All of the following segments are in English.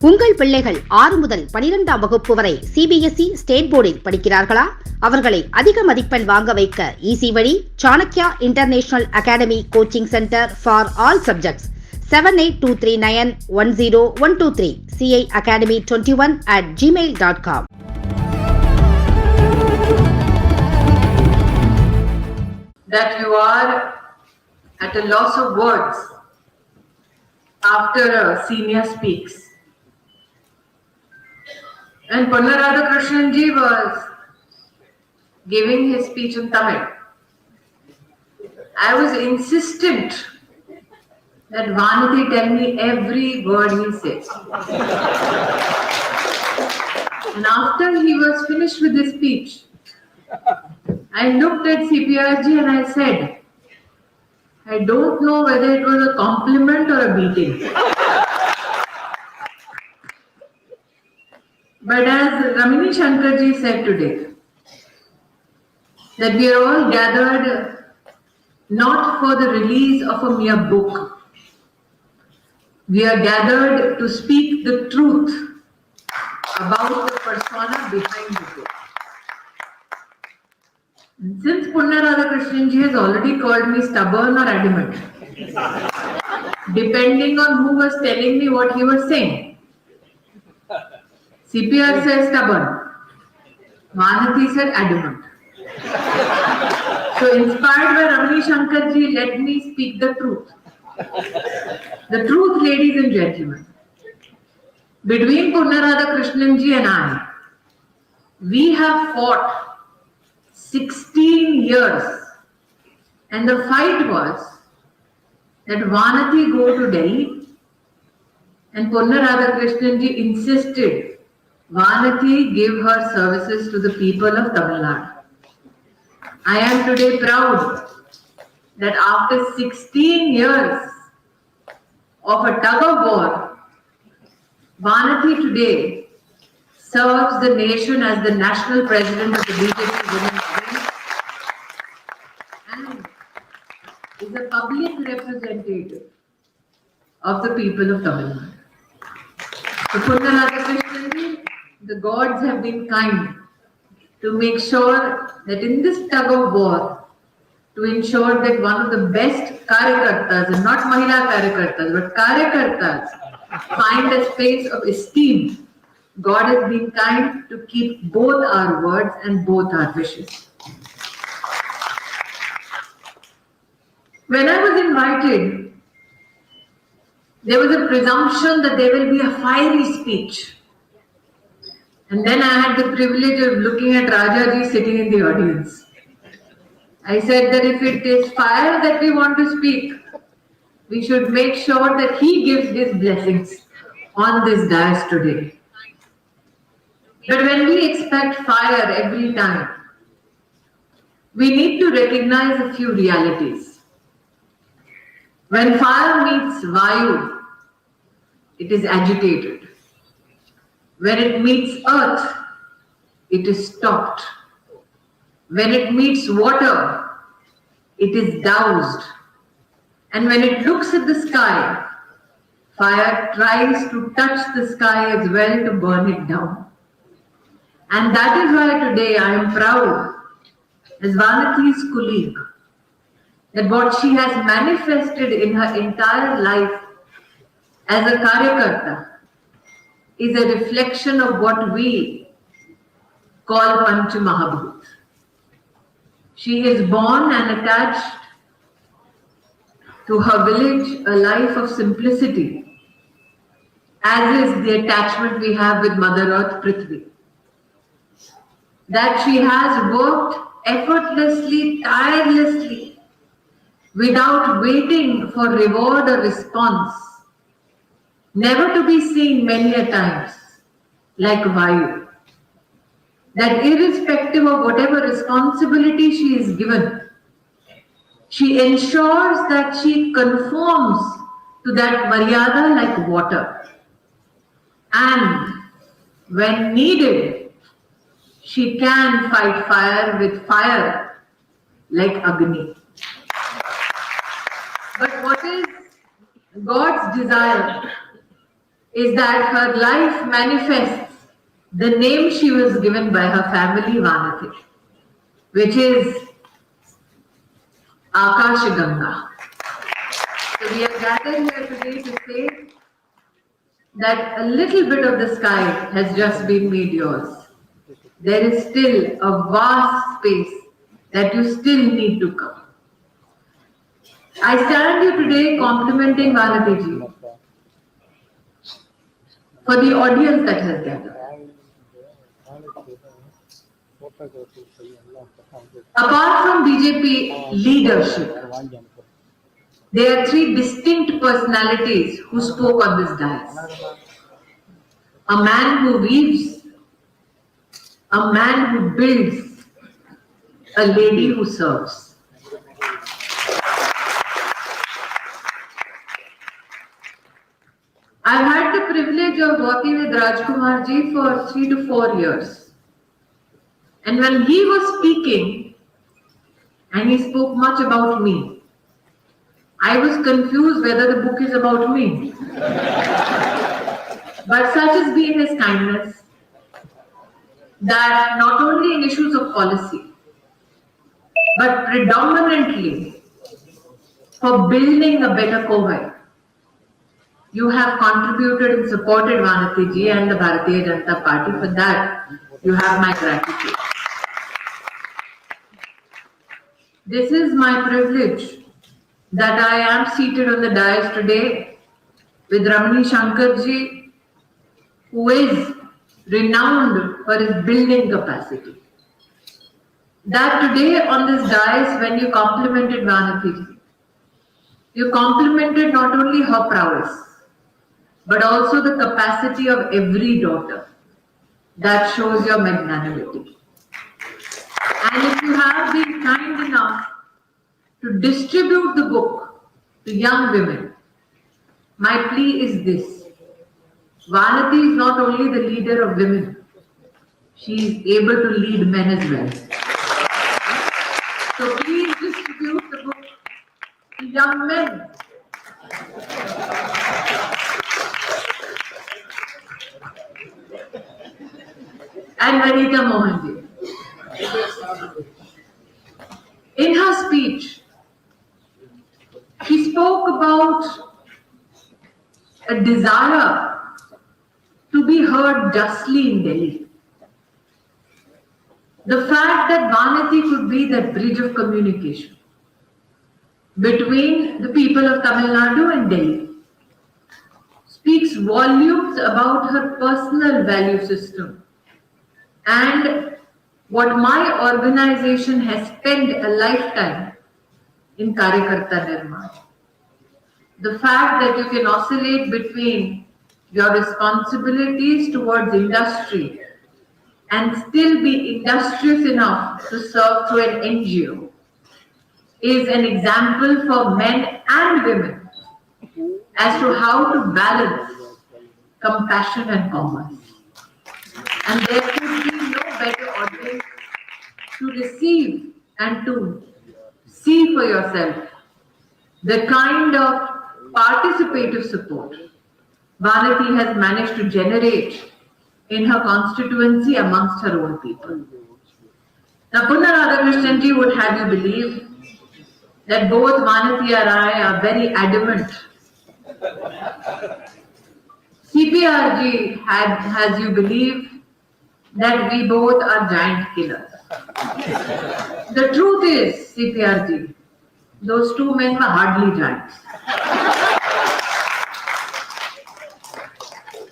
உங்கள் பிள்ளைகள் 6 முதல் 12ஆம் வகுப்பு வரை சிபிஎஸ்இ ஸ்டேட் போர்டில் படிக்கிறார்களா? அவர்களை அதிக மதிப்பெண் வாங்க வைக்க ஈசி வழி Chanakya international academy coaching centre for all subjects 7823910123 ciacademy21@gmail.com. That you are at a loss of words after a senior speaks. And Radhakrishnan ji was giving his speech in Tamil. I was insistent that Vanati tell me every word he says. And after he was finished with his speech, I looked at CPRG and I said, I don't know whether it was a compliment or a beating. But as Ramini Shankarji said today, that we are all gathered not for the release of a mere book. We are gathered to speak the truth about the persona behind the book. And since Radhakrishnan ji has already called me stubborn or adamant, depending on who was telling me what he was saying, CPR says stubborn, Vanati said adamant. So inspired by Ramani Shankar ji, let me speak the truth. The truth, ladies and gentlemen. Between Radhakrishnan ji and I, we have fought 16 years. And the fight was that Vanati go to Delhi and Radhakrishnan ji insisted Vanati give her services to the people of Tamil Nadu. I am today proud that after 16 years of a tug of war, Vanati today serves the nation as the national president of the BJP Women's Wing and is a public representative of the people of Tamil Nadu. So Radhakrishnan ji, the gods have been kind to make sure that in this tug of war, to ensure that one of the best karyakartas, and not Mahila karyakartas, but karyakartas, find a space of esteem. God has been kind to keep both our words and both our wishes. When I was invited, there was a presumption that there will be a fiery speech. And then I had the privilege of looking at Rajaji sitting in the audience. I said that if it is fire that we want to speak, we should make sure that he gives his blessings on this dais today. But when we expect fire every time, we need to recognize a few realities. When fire meets Vayu, it is agitated. When it meets earth, it is stopped. When it meets water, it is doused. And when it looks at the sky, fire tries to touch the sky as well to burn it down. And that is why today I am proud as Vanati's colleague that what she has manifested in her entire life as a karyakarta is a reflection of what we call Panch Mahabhut. She is born and attached to her village a life of simplicity, as is the attachment we have with Mother Earth Prithvi. That she has worked effortlessly, tirelessly, without waiting for reward or response, never to be seen many a times like Vayu. That irrespective of whatever responsibility she is given, she ensures that she conforms to that maryada like water. And when needed, she can fight fire with fire like Agni. But what is God's desire is that her life manifests the name she was given by her family, Vanati, which is Akash Ganga. So we are gathered here today to say that a little bit of the sky has just been made yours. There is still a vast space that you still need to come. I stand here today complimenting Vanati ji for the audience that has gathered. Apart from BJP leadership, there are three distinct personalities who spoke on this dais. A man who weaves, a man who builds, a lady who serves. I've had the privilege of working with Rajkumar ji for 3 to 4 years. And when he was speaking, and he spoke much about me, I was confused whether the book is about me. But such has been his kindness that not only in issues of policy, but predominantly for building a better Kovai, you have contributed and supported Vanati ji and the Bharatiya Janata Party. For that, you have my gratitude. This is my privilege that I am seated on the dais today with Ramani Shankar ji, who is renowned for his building capacity. That today on this dais, when you complimented Vanati ji, you complimented not only her prowess, but also the capacity of every daughter. That shows your magnanimity. And if you have been kind enough to distribute the book to young women, my plea is this. Vanati is not only the leader of women, she is able to lead men as well. So please distribute the book to young men. And Vanita Mohanji. In her speech, she spoke about a desire to be heard justly in Delhi. The fact that Vanati could be that bridge of communication between the people of Tamil Nadu and Delhi speaks volumes about her personal value system and what my organization has spent a lifetime in Karyakarta Nirman. The fact that you can oscillate between your responsibilities towards industry and still be industrious enough to serve through an NGO is an example for men and women as to how to balance compassion and commerce. And there could be no better audience to receive and to see for yourself the kind of participative support Vanati has managed to generate in her constituency amongst her own people. Now, Punna Radhakrishnan ji would have you believe that both Vanati and I are very adamant. CPRG has you believe that we both are giant killers. The truth is, CPRG, those two men were hardly giants.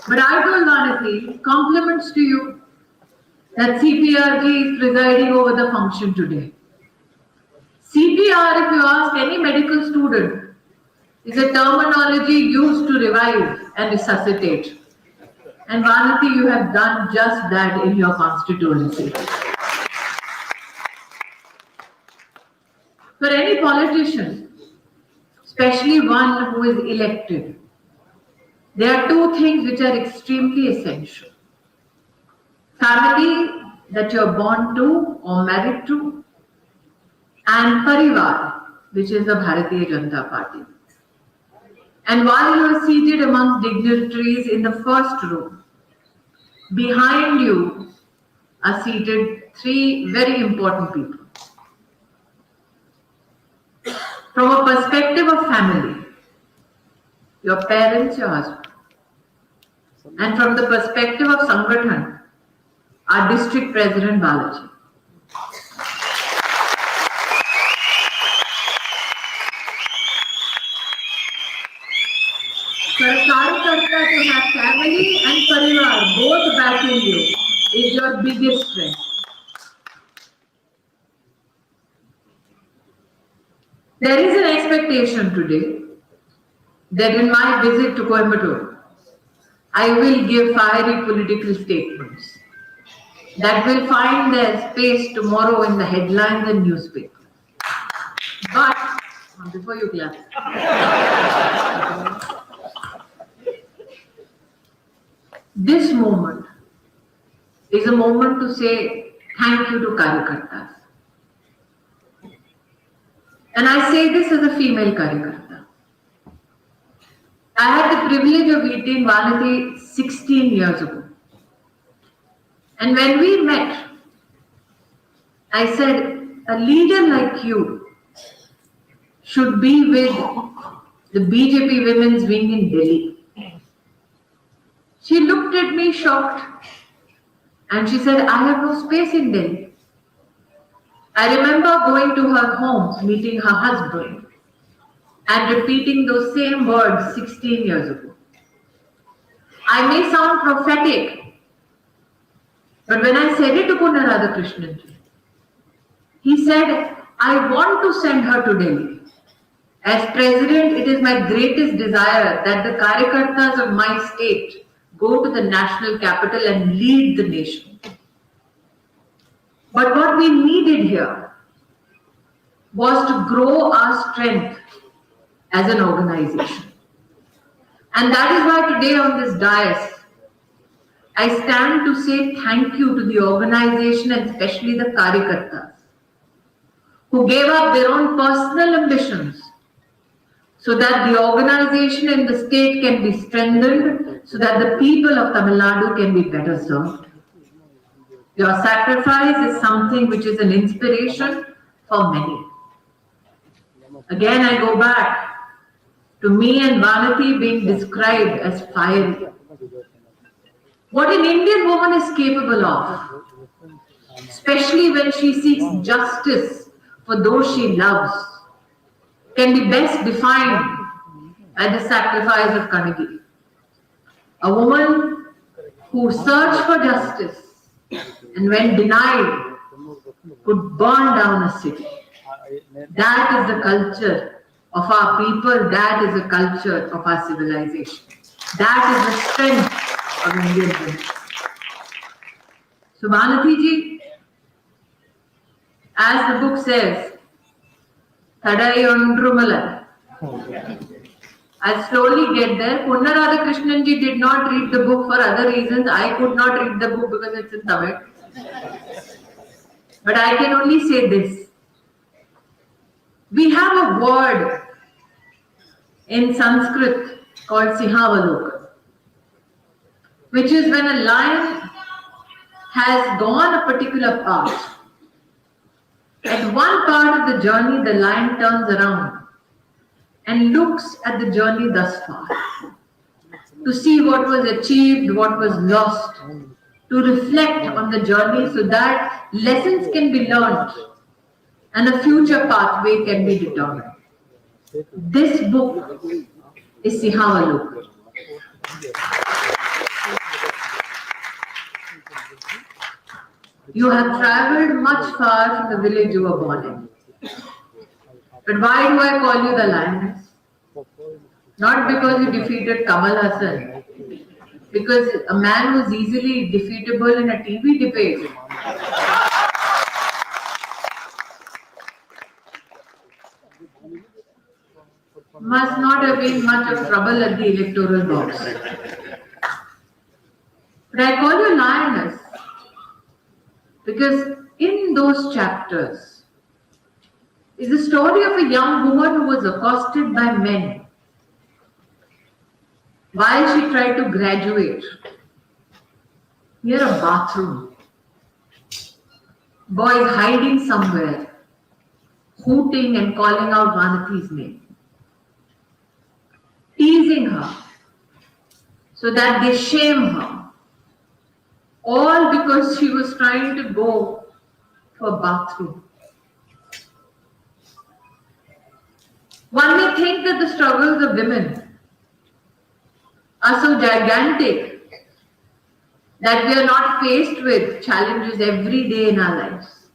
But I told Vanati, compliments to you that CPRG is presiding over the function today. CPR, if you ask any medical student, is a terminology used to revive and resuscitate. And Vanati, you have done just that in your constituency. For any politician, especially one who is elected, there are two things which are extremely essential. Family that you're born to or married to, and Parivar, which is the Bharatiya Janata Party. And while you are seated amongst dignitaries in the first row, behind you are seated three very important people. From a perspective of family, your parents, your husband. And from the perspective of Sangathan, our district president Balaji. For a Karyakarta to have family and parivar both backing you is your biggest strength. There is an expectation today that in my visit to Coimbatore, I will give fiery political statements that will find their space tomorrow in the headlines and newspapers. But, before you clap, this moment is a moment to say thank you to Karyakartas. And I say this as a female Karyakarta. I had the privilege of meeting Vanati 16 years ago. And when we met, I said, a leader like you should be with the BJP women's wing in Delhi. She looked at me shocked and she said, I have no space in Delhi. I remember going to her home, meeting her husband and repeating those same words 16 years ago. I may sound prophetic, but when I said it to Punna Radhakrishnan, he said, I want to send her to Delhi. As president, it is my greatest desire that the Karyakartas of my state go to the national capital and lead the nation. But what we needed here was to grow our strength as an organization. And that is why today on this dais, I stand to say thank you to the organization and especially the Karyakartas who gave up their own personal ambitions so that the organization and the state can be strengthened, so that the people of Tamil Nadu can be better served. Your sacrifice is something which is an inspiration for many. Again, I go back to me and Vanati being described as fiery. What an Indian woman is capable of, especially when she seeks justice for those she loves, can be best defined by the sacrifice of Kanagi. A woman who searched for justice and when denied could burn down a city. That is the culture of our people, that is the culture of our civilization. That is the strength of Indian women. So Vanati ji, as the book says, Thadai Ondrumala. I'll slowly get there. Punna Radhakrishnan ji did not read the book for other reasons. I could not read the book because it's in Tamil. But I can only say this. We have a word in Sanskrit called Sihavaloka, which is when a lion has gone a particular path. At one part of the journey, the lion turns around and looks at the journey thus far to see what was achieved, what was lost, to reflect on the journey so that lessons can be learned and a future pathway can be determined. This book is Sihavaloka. You have travelled much far from the village you were born in. But why do I call you the lioness? Not because you defeated Kamal Hassan, because a man was easily defeatable in a TV debate. Must not have been much of trouble at the electoral box. But I call you lioness because in those chapters is the story of a young woman who was accosted by men while she tried to graduate, near a bathroom, boys hiding somewhere, hooting and calling out Vanathi's name, teasing her so that they shame her, all because she was trying to go to a bathroom. One may think that the struggles of women are so gigantic that we are not faced with challenges every day in our lives.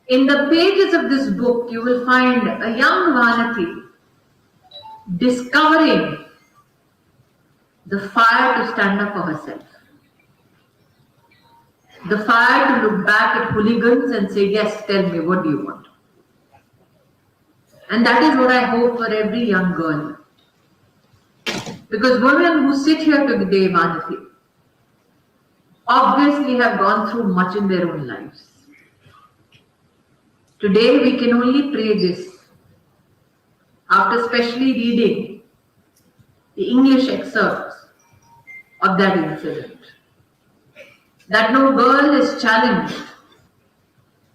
In the pages of this book, you will find a young Vanathi discovering the fire to stand up for herself. The fire to look back at hooligans and say, yes, tell me, what do you want? And that is what I hope for every young girl. Because women who sit here today, Vanathi, obviously have gone through much in their own lives. Today we can only pray this, after specially reading the English excerpts of that incident, that no girl is challenged,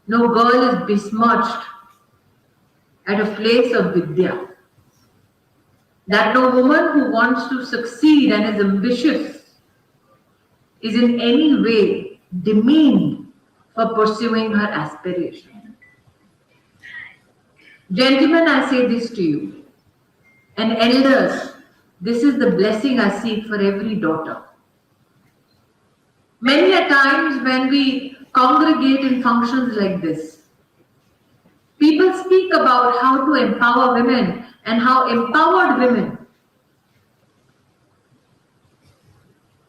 no girl is besmirched at a place of Vidya, that no woman who wants to succeed and is ambitious is in any way demeaned for pursuing her aspiration. Gentlemen, I say this to you, and elders, this is the blessing I seek for every daughter. Many a times when we congregate in functions like this, people speak about how to empower women and how empowered women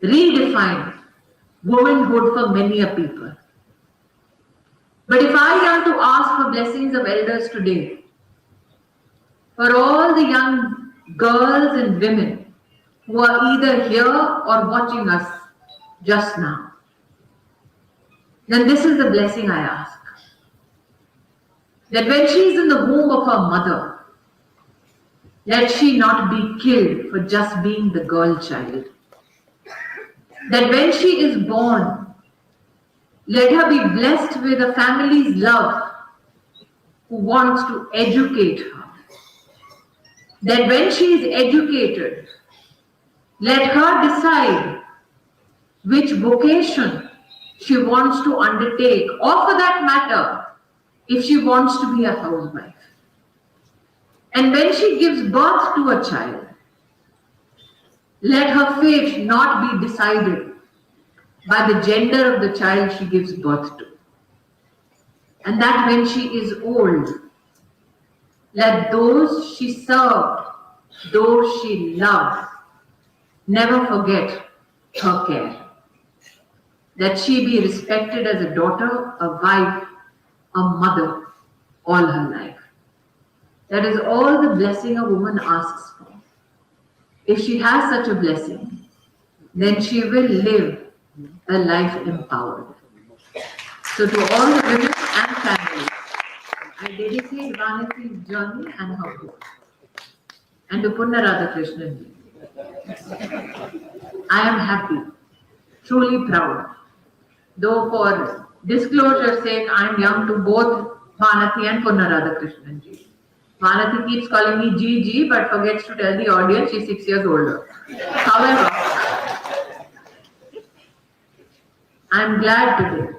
redefine womanhood for many a people. But if I am to ask for blessings of elders today, for all the young girls and women who are either here or watching us just now, then this is the blessing I ask. That when she is in the womb of her mother, let she not be killed for just being the girl child. That when she is born, let her be blessed with a family's love who wants to educate her. That when she is educated, let her decide which vocation she wants to undertake, or for that matter, if she wants to be a housewife. And when she gives birth to a child, let her fate not be decided by the gender of the child she gives birth to. And that when she is old, let those she served, those she loved, never forget her care. That she be respected as a daughter, a wife, a mother, all her life. That is all the blessing a woman asks for. If she has such a blessing, then she will live a life empowered. So to all the women and families, I dedicate Vanathi's journey and her book. And to Punna Radhakrishnan ji, I am happy, truly proud. Though for disclosure's sake, I am young to both Vanathi and Punna Radhakrishnan ji. Vanathi keeps calling me GG, but forgets to tell the audience she's 6 years older. However, I am glad today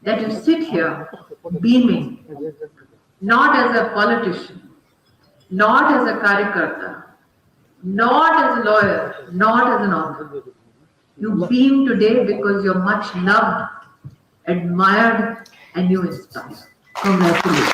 that you sit here beaming, not as a politician, not as a karyakarta, not as a lawyer, not as an author. You beam today because you're much loved, admired, and you inspire. Congratulations.